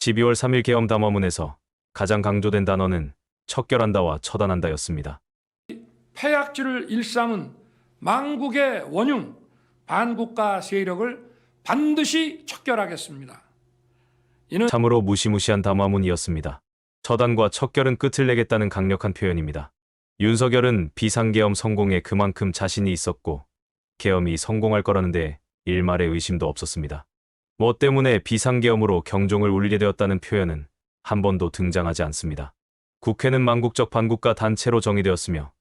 12월 3일 계엄 담화문에서 가장 강조된 단어는 척결한다와 처단한다였습니다. 폐악질을 일삼은 망국의 원흉 반국가 세력을 반드시 척결하겠습니다. 이는 참으로 무시무시한 담화문이었습니다. 처단과 척결은 끝을 내겠다는 강력한 표현입니다. 윤석열은 비상계엄 성공에 그만큼 자신이 있었고 계엄이 성공할 거라는데 일말의 의심도 없었습니다. 뭐 때문에 비상계엄으로 경종을 울리게 되었다는 표현은 한 번도 등장하지 않습니다. 국회는 망국적 반국가 단체로 정의되었으며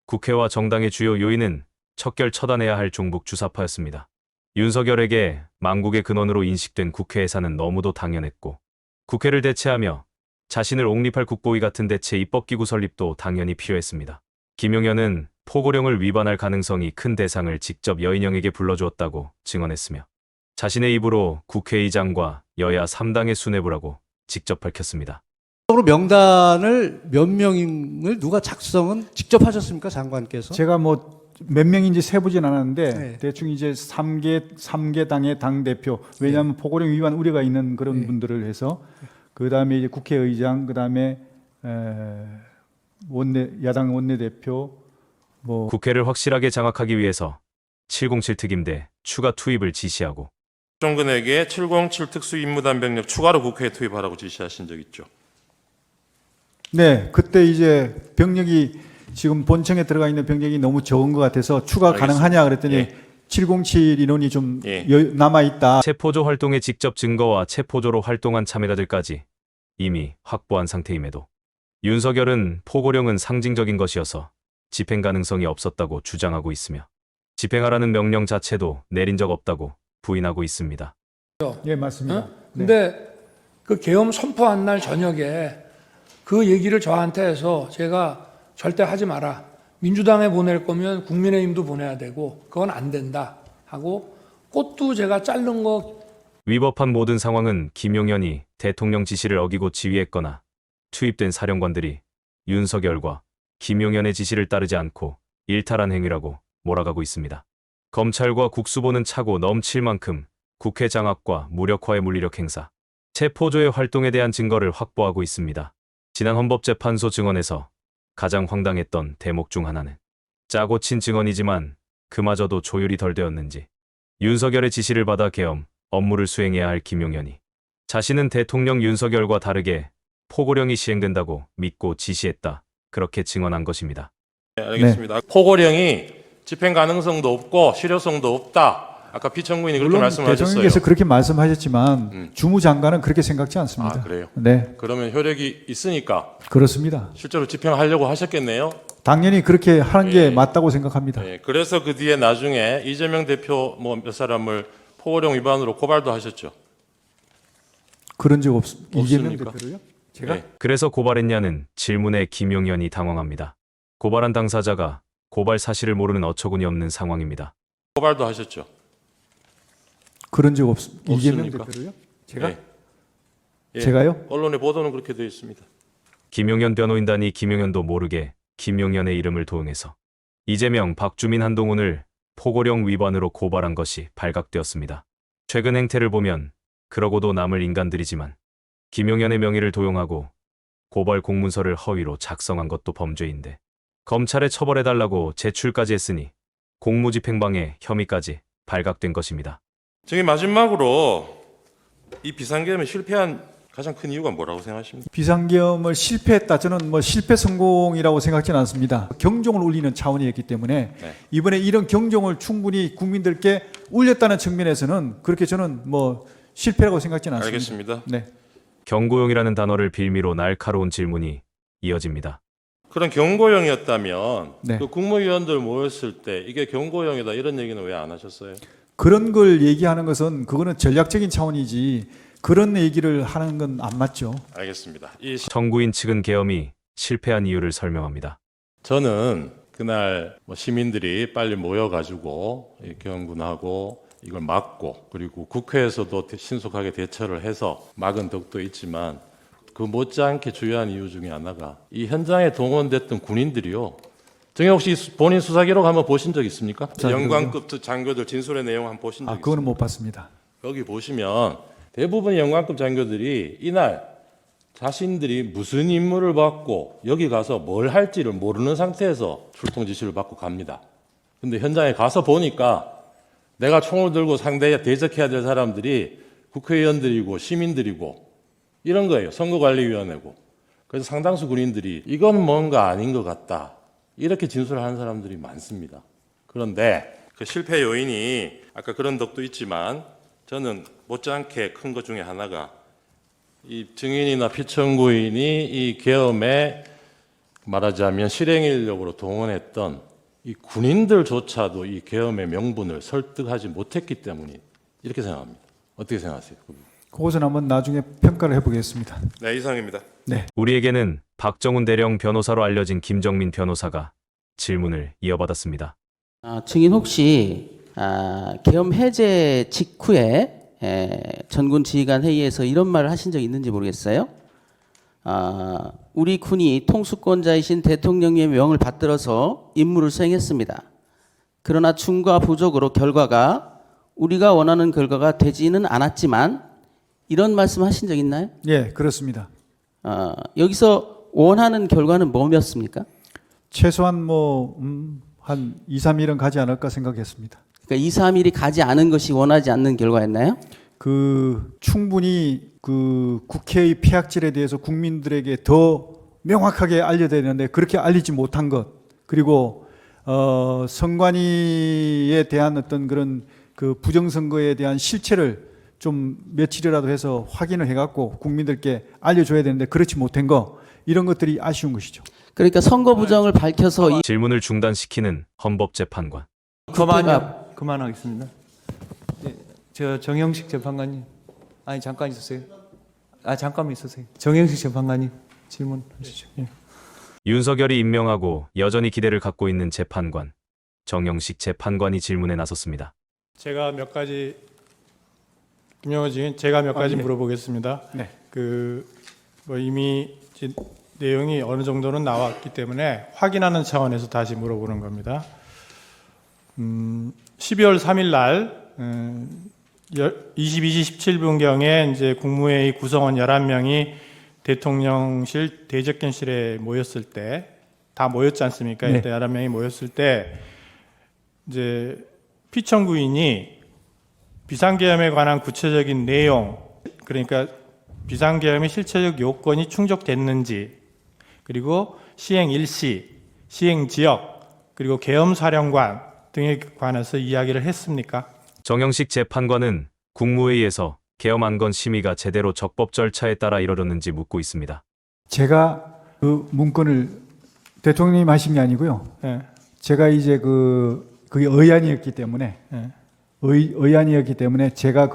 국회와 정당의 주요 요인은 척결 처단해야 할 종북 주사파였습니다. 윤석열에게 망국의 근원으로 인식된 국회 예산은 너무도 당연했고 국회를 대체하며 자신을 옹립할 국보위 같은 대체 입법기구 설립도 당연히 필요했습니다. 김용현은 포고령을 위반할 가능성이 큰 대상을 직접 여인영에게 불러주었다고 증언했으며 자신의 입으로 국회의장과 여야 3당의 수뇌부라고 직접 밝혔습니다. 명단을 몇 명을 누가 작성은 직접 하셨습니까, 장관께서? 제가 뭐 몇 명인지 세보진 않았는데 네. 대충 이제 3개 당의 당 대표, 왜냐하면 포고령 위반 우려가 있는 그런 분들을 해서 그 다음에 이제 국회의장, 그 다음에 야당 원내대표, 뭐 국회를 확실하게 장악하기 위해서 707 특임대 추가 투입을 지시하고 정근에게 707 특수임무단 병력 추가로 국회에 투입하라고 지시하신 적 있죠. 네, 그때 이제 병력이 지금 본청에 들어가 있는 병력이 너무 적은 것 같아서 추가 알겠습니다. 가능하냐 그랬더니 예. 707 인원이 좀 예. 남아 있다. 체포조 활동의 직접 증거와 체포조로 활동한 참여자들까지 이미 확보한 상태임에도 윤석열은 포고령은 상징적인 것이어서 집행 가능성이 없었다고 주장하고 있으며 집행하라는 명령 자체도 내린 적 없다고 부인하고 있습니다. 예, 맞습니다. 어? 근데 그 계엄 선포한 날 저녁에 그 얘기를 저한테 해서 제가 절대 하지 마라. 민주당에 보낼 거면 국민의힘도 보내야 되고 그건 안 된다 하고 꽃도 제가 자른 거 위법한 모든 상황은 김용현이 대통령 지시를 어기고 지휘했거나 투입된 사령관들이 윤석열과 김용현의 지시를 따르지 않고 일탈한 행위라고 몰아가고 있습니다. 검찰과 국수보는 차고 넘칠 만큼 국회 장악과 무력화의 물리력 행사, 체포조의 활동에 대한 증거를 확보하고 있습니다. 지난 헌법재판소 증언에서 가장 황당했던 대목 중 하나는 짜고 친 증언이지만 그마저도 조율이 덜 되었는지 윤석열의 지시를 받아 계엄 업무를 수행해야 할 김용현이 자신은 대통령 윤석열과 다르게 포고령이 시행된다고 믿고 지시했다. 그렇게 증언한 것입니다. 네, 알겠습니다. 포고령이 집행 가능성도 없고 실효성도 없다. 아까 피청구인이 그렇게 물론 말씀하셨어요. 대통령께서 그렇게 말씀하셨지만 주무장관은 그렇게 생각지 않습니다. 아, 그래요? 네, 그러면 효력이 있으니까 그렇습니다. 실제로 집행하려고 하셨겠네요. 당연히 그렇게 하는 게 예. 맞다고 생각합니다. 네, 그래서 그 뒤에 나중에 이재명 대표 뭐 몇 사람을 포고령 위반으로 고발도 하셨죠. 그런 적 없습니다. 이재명 없습니까? 대표로요? 제가? 네. 그래서 고발했냐는 질문에 김용현이 당황합니다. 고발한 당사자가 고발 사실을 모르는 어처구니 없는 상황입니다. 고발도 하셨죠. 그런 적 없습니다. 이재명 없습니까? 대표로요? 제가? 네. 예, 제가요? 언론의 보도는 그렇게 되어 있습니다. 김용현 변호인단이 김용현도 모르게 김용현의 이름을 도용해서 이재명, 박주민, 한동훈을 포고령 위반으로 고발한 것이 발각되었습니다. 최근 행태를 보면 그러고도 남을 인간들이지만 김용현의 명의를 도용하고 고발 공문서를 허위로 작성한 것도 범죄인데 검찰에 처벌해달라고 제출까지 했으니 공무집행방해 혐의까지 발각된 것입니다. 저기 마지막으로 이 비상계엄에 실패한 가장 큰 이유가 뭐라고 생각하십니까? 비상계엄을 실패했다. 저는 뭐 실패 성공이라고 생각지는 않습니다. 경종을 울리는 차원이었기 때문에 네. 이번에 이런 경종을 충분히 국민들께 울렸다는 측면에서는 그렇게 저는 뭐 실패라고 생각지는 않습니다. 알겠습니다. 네. 경고용이라는 단어를 빌미로 날카로운 질문이 이어집니다. 그런 경고형이었다면 네. 그 국무위원들 모였을 때 이게 경고형이다 이런 얘기는 왜 안 하셨어요? 그런 걸 얘기하는 것은 그거는 전략적인 차원이지 그런 얘기를 하는 건 안 맞죠. 알겠습니다. 청구인 측은 계엄이 실패한 이유를 설명합니다. 저는 그날 뭐 시민들이 빨리 모여가지고 경군하고 이걸 막고 그리고 국회에서도 신속하게 대처를 해서 막은 덕도 있지만 그 못지않게 주요한 이유 중에 하나가 이 현장에 동원됐던 군인들이요. 정혜 혹시 본인 수사 기록 한번 보신 적 있습니까? 자, 영관급 장교들 진술의 내용 한번 보신 적 그거는 있습니까? 못 봤습니다. 여기 보시면 대부분의 영관급 장교들이 이날 자신들이 무슨 임무를 받고 여기 가서 뭘 할지를 모르는 상태에서 출동 지시를 받고 갑니다. 근데 현장에 가서 보니까 내가 총을 들고 상대에 대적해야 될 사람들이 국회의원들이고 시민들이고 이런 거예요. 선거관리위원회고. 그래서 상당수 군인들이 이건 뭔가 아닌 것 같다. 이렇게 진술하는 사람들이 많습니다. 그런데 그 실패 요인이 아까 그런 덕도 있지만 저는 못지않게 큰 것 중에 하나가 이 증인이나 피청구인이 이 계엄에 말하자면 실행 인력으로 동원했던 이 군인들조차도 이 계엄의 명분을 설득하지 못했기 때문이 이렇게 생각합니다. 어떻게 생각하세요? 그것은 한번 나중에 평가를 해보겠습니다. 네, 이상입니다. 우리에게는 박정훈 대령 변호사로 알려진 김정민 변호사가 질문을 이어받았습니다. 증인 혹시 계엄 해제 직후에 전군 지휘관 회의에서 이런 말을 하신 적 있는지 모르겠어요. 우리 군이 통수권자이신 대통령의 명을 받들어서 임무를 수행했습니다. 그러나 충과 부족으로 결과가 우리가 원하는 결과가 되지는 않았지만 이런 말씀 하신 적 있나요? 예, 그렇습니다. 여기서 원하는 결과는 뭐였습니까? 최소한 한 2, 3일은 가지 않을까 생각했습니다. 그러니까 2, 3일이 가지 않은 것이 원하지 않는 결과였나요? 충분히 국회의 폐악질에 대해서 국민들에게 더 명확하게 알려야 되는데 그렇게 알리지 못한 것, 그리고 선관위에 대한 어떤 그런 그 부정선거에 대한 실체를 좀 며칠이라도 해서 확인을 해갖고 국민들께 알려줘야 되는데 그렇지 못한 거, 이런 것들이 아쉬운 것이죠. 그러니까 선거 부정을 밝혀서 질문을 중단시키는 헌법재판관. 그만하겠습니다. 저 정영식 재판관님, 아니 잠깐 있으세요. 잠깐만 있으세요. 정영식 재판관님 질문하시죠. 예. 윤석열이 임명하고 여전히 기대를 갖고 있는 재판관 정영식 재판관이 질문에 나섰습니다. 제가 몇 가지 김영호 증인 제가 몇 가지 네. 물어보겠습니다. 네. 이미 이제 내용이 어느 정도는 나왔기 때문에 확인하는 차원에서 다시 물어보는 겁니다. 12월 3일 날 22시 17분경에 이제 국무회의 구성원 11명이 대통령실 대접견실에 모였을 때 다 모였지 않습니까? 네. 이때 11명이 모였을 때 이제 피청구인이 비상계엄에 관한 구체적인 내용, 그러니까 비상계엄의 실체적 요건이 충족됐는지, 그리고 시행 일시, 시행 지역, 그리고 계엄 사령관 등에 관해서 이야기를 했습니까? 정영식 재판관은 국무회의에서 계엄 안건 심의가 제대로 적법 절차에 따라 이뤄졌는지 묻고 있습니다. 제가 그 문건을 대통령님 하신 게 아니고요. 예. 제가 이제 그게 의안이었기 때문에 예. 의안이었기 때문에 제가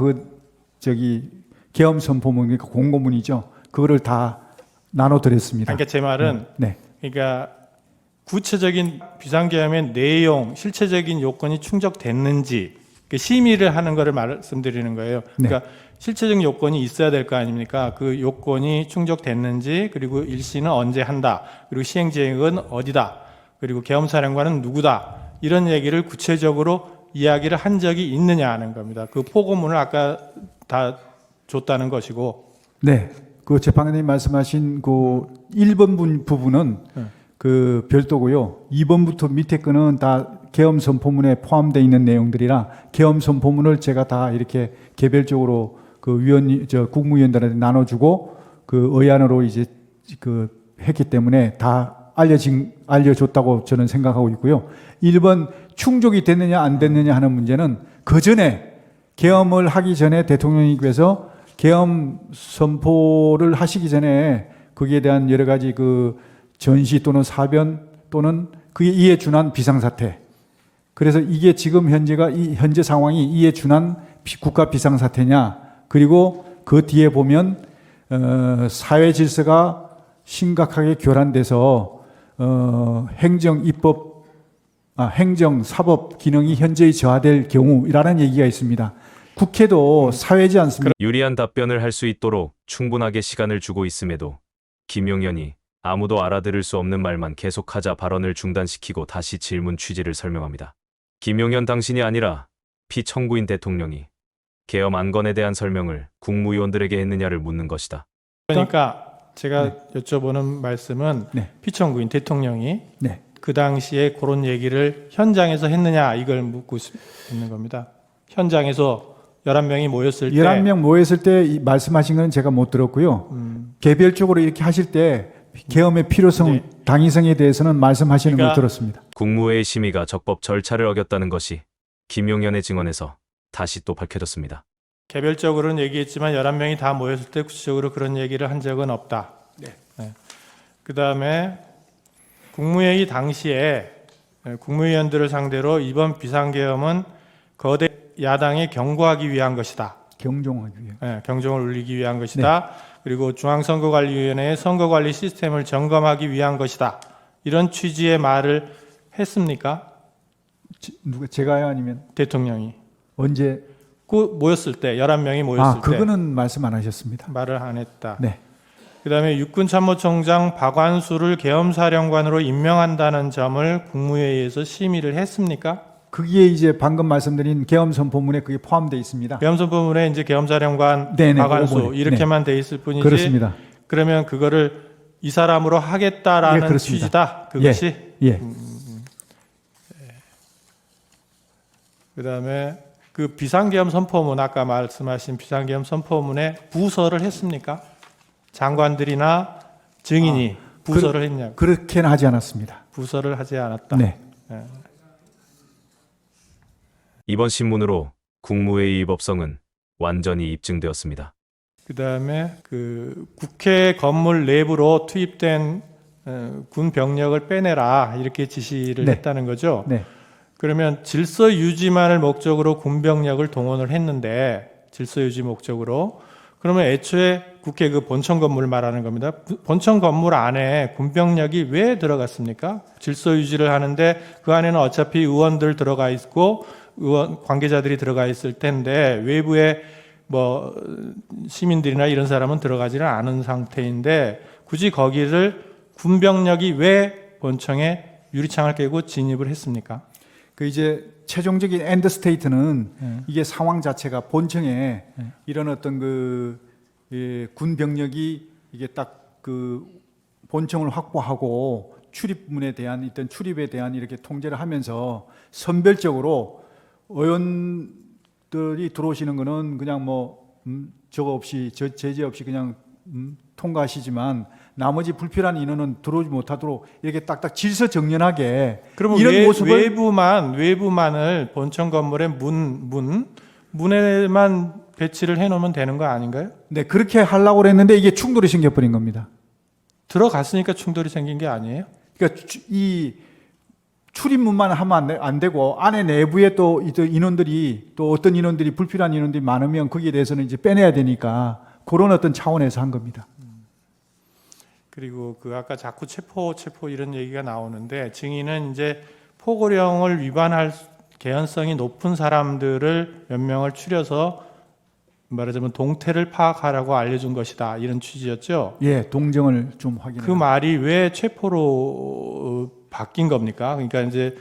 계엄 선포문, 그러니까 공고문이죠. 그거를 다 나눠드렸습니다. 그러니까 제 말은 네. 그러니까 구체적인 비상계엄의 내용, 실체적인 요건이 충족됐는지 심의를 하는 것을 말씀드리는 거예요. 그러니까 실체적 요건이 있어야 될 거 아닙니까? 그 요건이 충족됐는지, 그리고 일시는 언제 한다, 그리고 시행지역은 어디다, 그리고 계엄사령관은 누구다, 이런 얘기를 구체적으로 이야기를 한 적이 있느냐 하는 겁니다. 그 포고문을 아까 다 줬다는 것이고. 네. 그 재판관님 말씀하신 그 1번 부분은 그 별도고요. 2번부터 밑에 거는 다 계엄 선포문에 포함되어 있는 내용들이라 계엄 선포문을 제가 다 이렇게 개별적으로 국무위원들한테 나눠주고 그 의안으로 이제 했기 때문에 다 알려줬다고 저는 생각하고 있고요. 1번 충족이 됐느냐 안 됐느냐 하는 문제는 그 전에 계엄을 하기 전에 대통령님께서 계엄 선포를 하시기 전에 거기에 대한 여러 가지 그 전시 또는 사변 또는 그게 이에 준한 비상사태. 그래서 이게 지금 현재 상황이 이에 준한 국가 비상사태냐. 그리고 그 뒤에 보면 사회 질서가 심각하게 교란돼서 행정, 사법 기능이 현저히 저하될 경우라는 얘기가 있습니다. 국회도 사회지 않습니까? 유리한 답변을 할 수 있도록 충분하게 시간을 주고 있음에도 김용현이 아무도 알아들을 수 없는 말만 계속하자 발언을 중단시키고 다시 질문 취지를 설명합니다. 김용현 당신이 아니라 피청구인 대통령이 계엄 안건에 대한 설명을 국무위원들에게 했느냐를 묻는 것이다. 그러니까 제가 여쭤보는 말씀은 네. 피청구인 대통령이 네. 그 당시에 그런 얘기를 현장에서 했느냐 이걸 묻고 있는 겁니다. 현장에서 11명이 모였을 때 11명 모였을 때 말씀하신 건 제가 못 들었고요. 개별적으로 이렇게 하실 때 계엄의 필요성, 네. 당위성에 대해서는 말씀하시는 걸 그러니까 들었습니다. 국무회의 심의가 적법 절차를 어겼다는 것이 김용현의 증언에서 다시 또 밝혀졌습니다. 개별적으로는 얘기했지만 11명이 다 모였을 때 구체적으로 그런 얘기를 한 적은 없다. 네. 그다음에 국무회의 당시에 국무위원들을 상대로 이번 비상계엄은 거대 야당에 경고하기 위한 것이다. 경종하기 위해. 네, 경종을 울리기 위한 것이다. 그리고 중앙선거관리위원회의 선거관리 시스템을 점검하기 위한 것이다. 이런 취지의 말을 했습니까? 누가 제가요 아니면 대통령이. 언제? 그 모였을 때 11명이 모였을 때 그거는 말씀 안 하셨습니다. 말을 안 했다. 네. 그다음에 육군참모총장 박완수를 계엄사령관으로 임명한다는 점을 국무회의에서 심의를 했습니까? 그게 이제 방금 말씀드린 계엄 선포문에 그게 포함되어 있습니다. 계엄선포문에 이제 계엄사령관 네네, 박완수 그거 보네. 이렇게만 돼 있을 뿐이지. 그렇습니다. 그러면 그거를 이 사람으로 하겠다라는 예, 그렇습니다. 취지다. 그것이. 예. 그다음에 그 비상계엄 선포문 아까 말씀하신 비상계엄 선포문에 부서를 했습니까? 장관들이나 증인이 부서를 했냐고. 그렇게는 하지 않았습니다. 부서를 하지 않았다. 네. 이번 신문으로 국무회의 법성은 완전히 입증되었습니다. 그다음에 그 국회 건물 내부로 투입된 군 병력을 빼내라 이렇게 지시를 네. 했다는 거죠. 네. 그러면 질서 유지만을 목적으로 군 병력을 동원을 했는데 질서 유지 목적으로 그러면 애초에 국회 그 본청 건물 말하는 겁니다. 본청 건물 안에 군 병력이 왜 들어갔습니까? 질서 유지를 하는데 그 안에는 어차피 의원들 들어가 있고 의원 관계자들이 들어가 있을 텐데 외부에 뭐 시민들이나 이런 사람은 들어가지는 않은 상태인데 굳이 거기를 군 병력이 왜 본청에 유리창을 깨고 진입을 했습니까? 그 이제 최종적인 엔드 스테이트는 이게 상황 자체가 본청에 이런 어떤 군 병력이 이게 딱 그 본청을 확보하고 출입문에 대한 어떤 출입에 대한 이렇게 통제를 하면서 선별적으로 의원들이 들어오시는 거는 그냥 뭐 저거 없이 제재 없이 그냥 통과하시지만 나머지 불필요한 인원은 들어오지 못하도록 이렇게 딱딱 질서정연하게 그러면 이런 모습을 외부만을 본청 건물의 문에만 배치를 해놓으면 되는 거 아닌가요? 네 그렇게 하려고 그랬는데 이게 충돌이 생겨버린 겁니다. 들어갔으니까 충돌이 생긴 게 아니에요? 그러니까 이 출입문만 하면 안 되고 안에 내부에 또 인원들이 또 어떤 인원들이 불필요한 인원들이 많으면 거기에 대해서는 이제 빼내야 되니까 그런 어떤 차원에서 한 겁니다. 그리고 그 아까 자꾸 체포 이런 얘기가 나오는데 증인은 이제 포고령을 위반할 개연성이 높은 사람들을 몇 명을 추려서 말하자면 동태를 파악하라고 알려준 것이다 이런 취지였죠. 예, 동정을 좀 확인해. 그 말이 왜 체포로 바뀐 겁니까? 그러니까 이제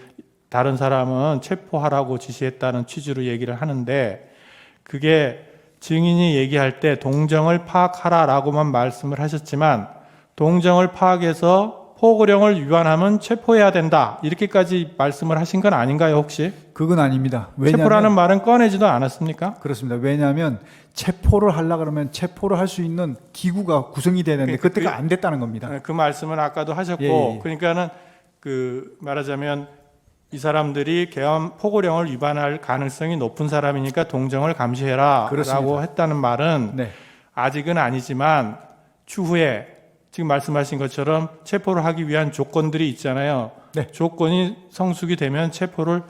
다른 사람은 체포하라고 지시했다는 취지로 얘기를 하는데 그게 증인이 얘기할 때 동정을 파악하라라고만 말씀을 하셨지만 동정을 파악해서 포고령을 위반하면 체포해야 된다 이렇게까지 말씀을 하신 건 아닌가요 혹시? 그건 아닙니다. 체포라는 말은 꺼내지도 않았습니까? 그렇습니다. 왜냐하면 체포를 하려 그러면 체포를 할 수 있는 기구가 구성이 돼야 되는데 그때가 안 됐다는 겁니다. 그 말씀은 아까도 하셨고 예. 그러니까는 그 말하자면 이 사람들이 계엄 포고령을 위반할 가능성이 높은 사람이니까 동정을 감시해라라고 그렇습니다. 했다는 말은 네. 아직은 아니지만 추후에 지금 말씀하신 것처럼 체포를 하기 위한 조건들이 있잖아요. 네. 조건이 성숙이 되면 체포를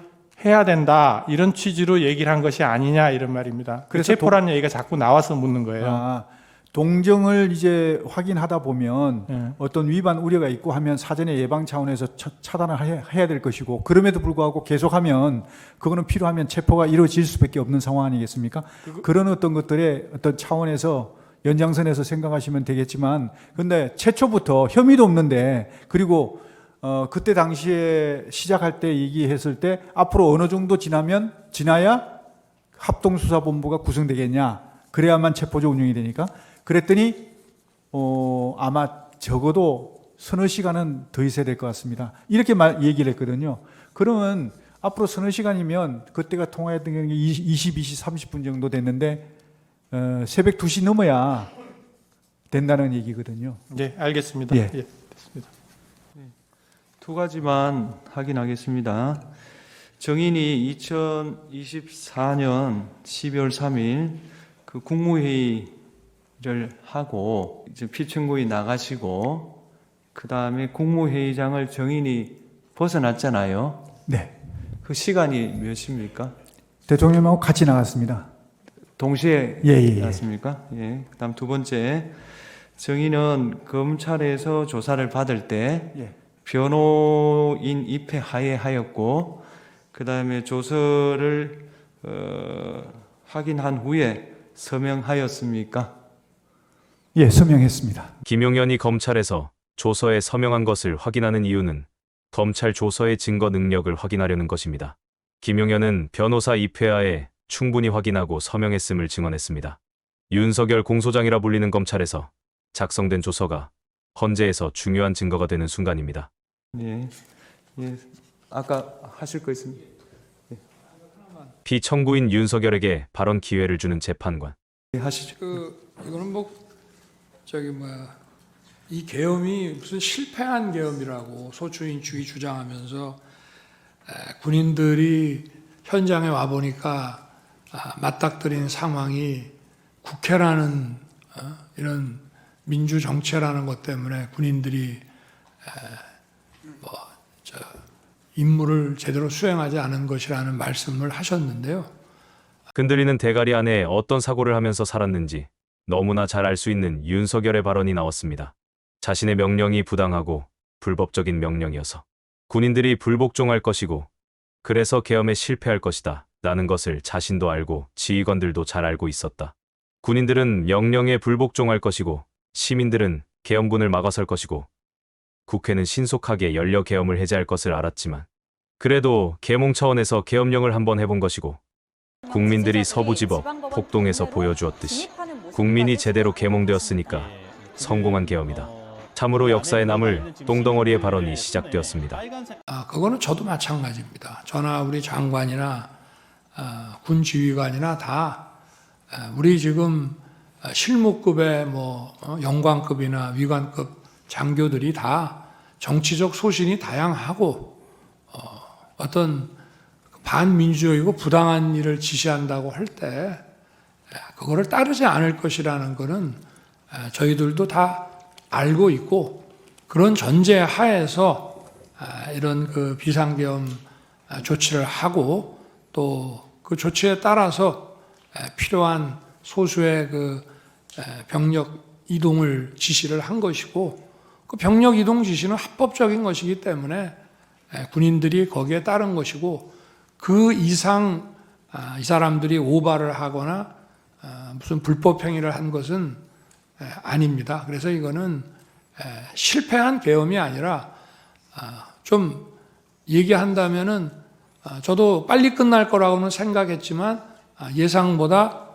해야 된다 이런 취지로 얘기를 한 것이 아니냐 이런 말입니다. 그래서 체포라는 얘기가 자꾸 나와서 묻는 거예요. 동정을 이제 확인하다 보면 어떤 위반 우려가 있고 하면 사전에 예방 차원에서 차단을 해야 될 것이고 그럼에도 불구하고 계속하면 그거는 필요하면 체포가 이루어질 수밖에 없는 상황 아니겠습니까? 그런 어떤 것들의 어떤 차원에서 연장선에서 생각하시면 되겠지만 근데 최초부터 혐의도 없는데 그리고 그때 당시에 시작할 때 얘기했을 때 앞으로 어느 정도 지나야 합동수사본부가 구성되겠냐? 그래야만 체포조 운영이 되니까. 그랬더니 아마 적어도 서너 시간은 더 있어야 될 것 같습니다. 이렇게 얘기를 했거든요. 그러면 앞으로 서너 시간이면 그때가 통화했던 게 22시 30분 정도 됐는데 새벽 2시 넘어야 된다는 얘기거든요. 네, 알겠습니다. 예. 예, 됐습니다. 두 가지만 확인하겠습니다. 정인이 2024년 12월 3일 그 국무회의를 하고 이제 피청구에 나가시고 그 다음에 국무회의장을 정인이 벗어났잖아요. 네. 그 시간이 몇 시입니까? 대통령하고 같이 나갔습니다. 동시에 예. 나갔습니까? 예. 그다음 두 번째, 정인은 검찰에서 조사를 받을 때 예. 변호인 입회 하에 하였고, 그 다음에 조서를 확인한 후에 서명하였습니까? 예, 서명했습니다. 김용현이 검찰에서 조서에 서명한 것을 확인하는 이유는 검찰 조서의 증거 능력을 확인하려는 것입니다. 김용현은 변호사 입회하에 충분히 확인하고 서명했음을 증언했습니다. 윤석열 공소장이라 불리는 검찰에서 작성된 조서가 헌재에서 중요한 증거가 되는 순간입니다. 예. 예. 아까 하실 거 있습니다. 피청구인 윤석열에게 발언 기회를 주는 재판관. 예, 하시죠. 이거는 이 계엄이 무슨 실패한 계엄이라고 소추인축이 주장하면서 군인들이 현장에 와 보니까 맞닥뜨린 상황이 국회라는 이런 민주 정체라는 것 때문에 군인들이 임무를 제대로 수행하지 않은 것이라는 말씀을 하셨는데요. 흔들리는 대가리 안에 어떤 사고를 하면서 살았는지 너무나 잘 알 수 있는 윤석열의 발언이 나왔습니다. 자신의 명령이 부당하고 불법적인 명령이어서 군인들이 불복종할 것이고 그래서 계엄에 실패할 것이다 라는 것을 자신도 알고 지휘관들도 잘 알고 있었다. 군인들은 명령에 불복종할 것이고 시민들은 계엄군을 막아설 것이고 국회는 신속하게 연려 계엄을 해제할 것을 알았지만 그래도 계몽 차원에서 계엄령을 한번 해본 것이고 국민들이 서부지법 폭동에서 보여주었듯이 국민이 제대로 계몽되었으니까 성공한 계엄이다. 참으로 역사에 남을 똥덩어리의 발언이 시작되었습니다. 그거는 저도 마찬가지입니다. 저나 우리 장관이나 군 지휘관이나 다 우리 지금 실무급의 영관급이나 위관급 장교들이 다 정치적 소신이 다양하고 어떤 반민주적이고 부당한 일을 지시한다고 할 때 그거를 따르지 않을 것이라는 것은 저희들도 다 알고 있고 그런 전제 하에서 이런 그 비상계엄 조치를 하고 또 그 조치에 따라서 필요한 소수의 그 병력 이동을 지시를 한 것이고 그 병력 이동 지시는 합법적인 것이기 때문에 군인들이 거기에 따른 것이고 그 이상 이 사람들이 오바를 하거나 무슨 불법 행위를 한 것은 아닙니다. 그래서 이거는 실패한 계엄이 아니라 좀 얘기한다면은 저도 빨리 끝날 거라고는 생각했지만 예상보다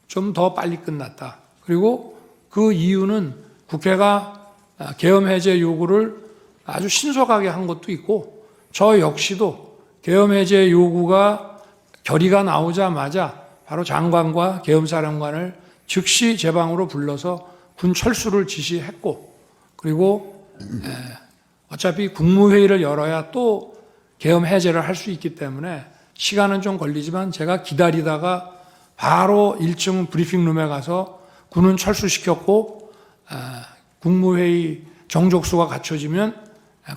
좀 더 빨리 끝났다. 그리고 그 이유는 국회가 계엄 해제 요구를 아주 신속하게 한 것도 있고 저 역시도 계엄 해제 요구가 결의가 나오자마자 바로 장관과 계엄사령관을 즉시 제 방으로 불러서 군 철수를 지시했고 그리고 어차피 국무회의를 열어야 또 계엄 해제를 할 수 있기 때문에 시간은 좀 걸리지만 제가 기다리다가 바로 1층 브리핑룸에 가서 군은 철수시켰고 국무회의 정족수가 갖춰지면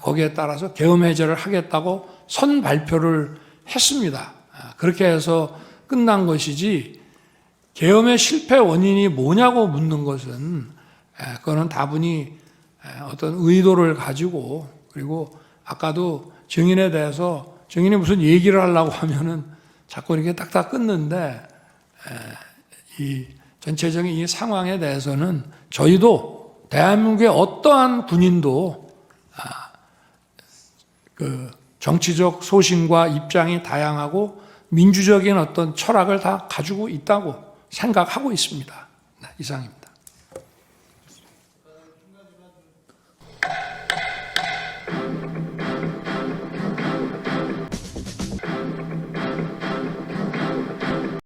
거기에 따라서 계엄 해제를 하겠다고 선 발표를 했습니다. 그렇게 해서 끝난 것이지 계엄의 실패 원인이 뭐냐고 묻는 것은 그거는 다분히 어떤 의도를 가지고 그리고 아까도 증인에 대해서 증인이 무슨 얘기를 하려고 하면은 자꾸 이렇게 딱딱 끊는데 이 전체적인 이 상황에 대해서는 저희도 대한민국의 어떠한 군인도 그 정치적 소신과 입장이 다양하고 민주적인 어떤 철학을 다 가지고 있다고 생각하고 있습니다. 네, 이상입니다.